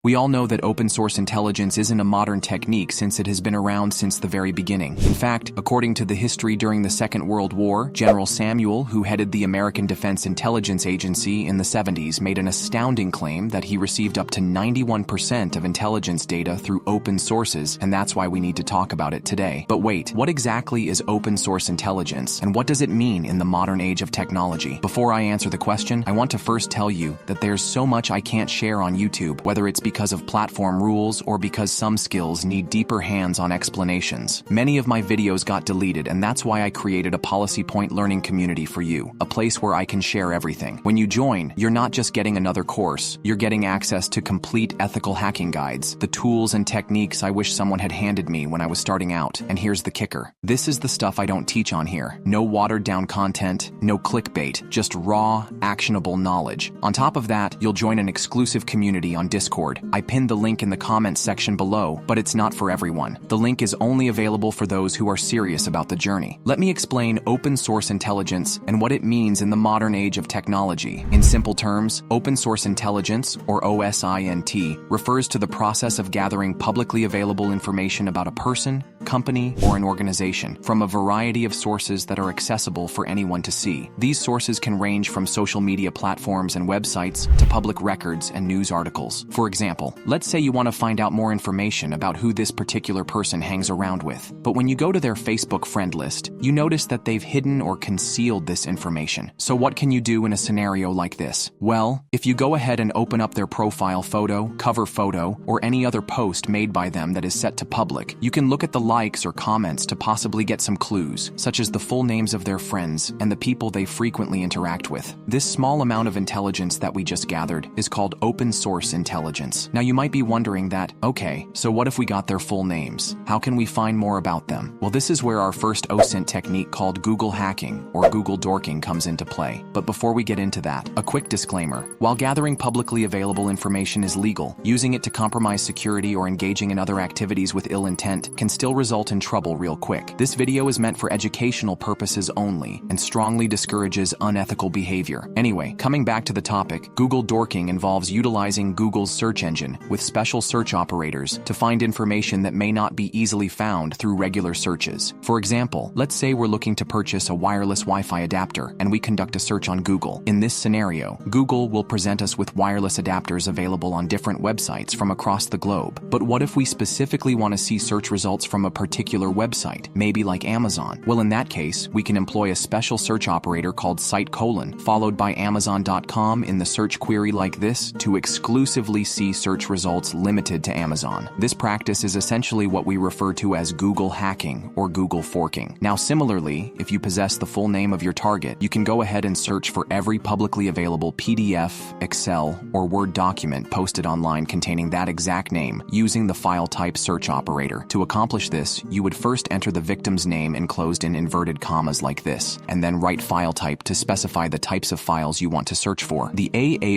We all know that open source intelligence isn't a modern technique since it has been around since the very beginning. In fact, according to the history during the Second World War, General Samuel, who headed the American Defense Intelligence Agency in the 70s, made an astounding claim that he received up to 91% of intelligence data through open sources, and that's why we need to talk about it today. But wait, what exactly is open source intelligence, and what does it mean in the modern age of technology? Before I answer the question, I want to first tell you that there's so much I can't share on YouTube, whether it's because of platform rules or because some skills need deeper hands-on explanations. Many of my videos got deleted, and that's why I created a Policy Point learning community for you, a place where I can share everything. When you join, you're not just getting another course, you're getting access to complete ethical hacking guides, the tools and techniques I wish someone had handed me when I was starting out. And here's the kicker. This is the stuff I don't teach on here. No watered-down content, no clickbait, just raw, actionable knowledge. On top of that, you'll join an exclusive community on Discord. I pinned the link in the comments section below, but it's not for everyone. The link is only available for those who are serious about the journey. Let me explain open source intelligence and what it means in the modern age of technology. In simple terms, open source intelligence, or OSINT, refers to the process of gathering publicly available information about a person, company, or an organization from a variety of sources that are accessible for anyone to see. These sources can range from social media platforms and websites to public records and news articles. For example, let's say you want to find out more information about who this particular person hangs around with, but when you go to their Facebook friend list, you notice that they've hidden or concealed this information. So what can you do in a scenario like this? Well, if you go ahead and open up their profile photo, cover photo, or any other post made by them that is set to public, you can look at the likes or comments to possibly get some clues, such as the full names of their friends and the people they frequently interact with. This small amount of intelligence that we just gathered is called open source intelligence. Now you might be wondering that, okay, so what if we got their full names? How can we find more about them? Well, this is where our first OSINT technique called Google hacking or Google dorking comes into play. But before we get into that, a quick disclaimer. While gathering publicly available information is legal, using it to compromise security or engaging in other activities with ill intent can still result in trouble real quick. This video is meant for educational purposes only and strongly discourages unethical behavior. Anyway, coming back to the topic, Google dorking involves utilizing Google's search engine with special search operators to find information that may not be easily found through regular searches. For example, let's say we're looking to purchase a wireless Wi-Fi adapter and we conduct a search on Google. In this scenario, Google will present us with wireless adapters available on different websites from across the globe. But what if we specifically want to see search results from a particular website, maybe like Amazon? Well, in that case, we can employ a special search operator called site : followed by Amazon.com in the search query like this to exclusively see search results limited to Amazon. This practice is essentially what we refer to as Google hacking or Google forking. Now, similarly, if you possess the full name of your target, you can go ahead and search for every publicly available PDF, Excel, or Word document posted online containing that exact name using the file type search operator. To accomplish this, you would first enter the victim's name enclosed in inverted commas like this, and then write file type to specify the types of files you want to search for. The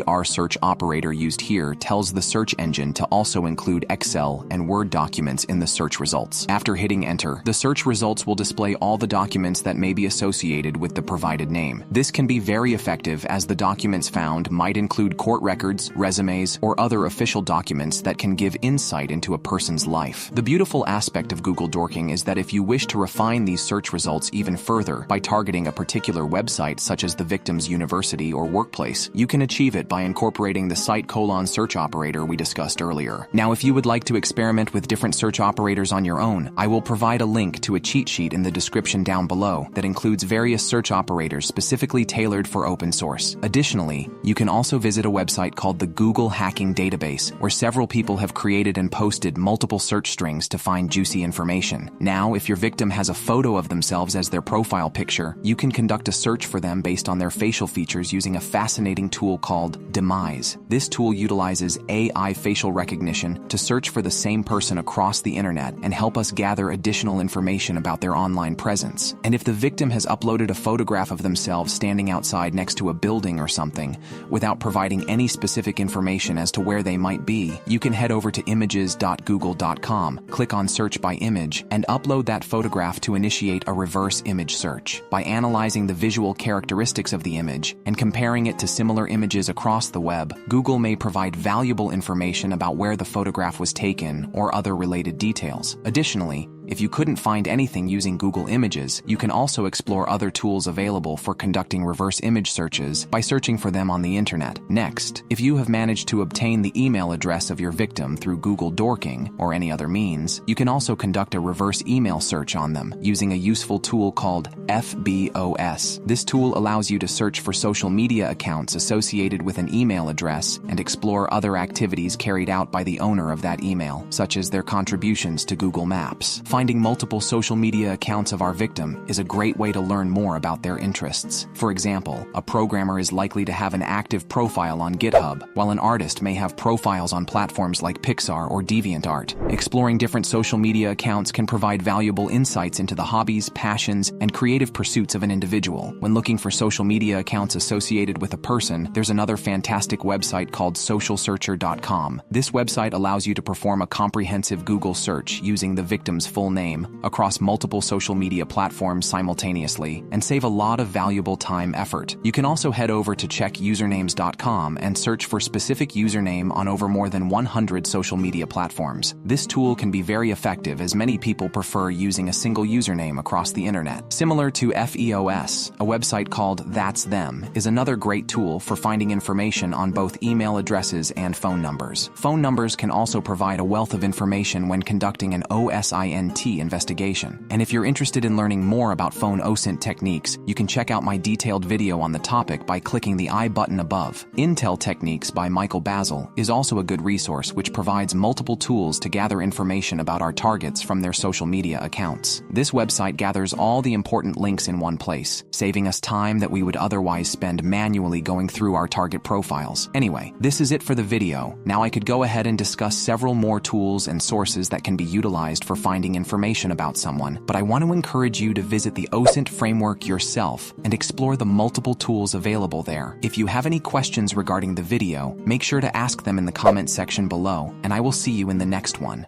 AAR search operator used here tells the search engine to also include Excel and Word documents in the search results. After hitting enter, the search results will display all the documents that may be associated with the provided name. This can be very effective as the documents found might include court records, resumes, or other official documents that can give insight into a person's life. The beautiful aspect of Google dorking is that if you wish to refine these search results even further by targeting a particular website such as the victim's university or workplace, you can achieve it by incorporating the site : search operator we discussed earlier. Now, if you would like to experiment with different search operators on your own, I will provide a link to a cheat sheet in the description down below that includes various search operators specifically tailored for open source. Additionally, you can also visit a website called the Google Hacking Database, where several people have created and posted multiple search strings to find juicy information. Now, if your victim has a photo of themselves as their profile picture, you can conduct a search for them based on their facial features using a fascinating tool called Demise. This tool utilizes AI facial recognition to search for the same person across the internet and help us gather additional information about their online presence. And if the victim has uploaded a photograph of themselves standing outside next to a building or something, without providing any specific information as to where they might be, you can head over to images.google.com, click on search by image, and upload that photograph to initiate a reverse image search. By analyzing the visual characteristics of the image and comparing it to similar images across the web, Google may provide valuable information about where the photograph was taken or other related details. Additionally, if you couldn't find anything using Google Images, you can also explore other tools available for conducting reverse image searches by searching for them on the internet. Next, if you have managed to obtain the email address of your victim through Google Dorking or any other means, you can also conduct a reverse email search on them using a useful tool called FBOS. This tool allows you to search for social media accounts associated with an email address and explore other activities carried out by the owner of that email, such as their contributions to Google Maps. Finding multiple social media accounts of our victim is a great way to learn more about their interests. For example, a programmer is likely to have an active profile on GitHub, while an artist may have profiles on platforms like Pixar or DeviantArt. Exploring different social media accounts can provide valuable insights into the hobbies, passions, and creative pursuits of an individual. When looking for social media accounts associated with a person, there's another fantastic website called socialsearcher.com. This website allows you to perform a comprehensive Google search using the victim's full name across multiple social media platforms simultaneously and save a lot of valuable time effort. You can also head over to checkusernames.com and search for specific username on over more than 100 social media platforms. This tool can be very effective as many people prefer using a single username across the internet. Similar to FEOS, a website called That's Them is another great tool for finding information on both email addresses and phone numbers. Phone numbers can also provide a wealth of information when conducting an OSINT investigation. And if you're interested in learning more about phone OSINT techniques, you can check out my detailed video on the topic by clicking the I button above. Intel Techniques by Michael Basil is also a good resource which provides multiple tools to gather information about our targets from their social media accounts. This website gathers all the important links in one place, saving us time that we would otherwise spend manually going through our target profiles. Anyway, this is it for the video. Now I could go ahead and discuss several more tools and sources that can be utilized for finding information about someone, but I want to encourage you to visit the OSINT framework yourself and explore the multiple tools available there. If you have any questions regarding the video, make sure to ask them in the comment section below, and I will see you in the next one.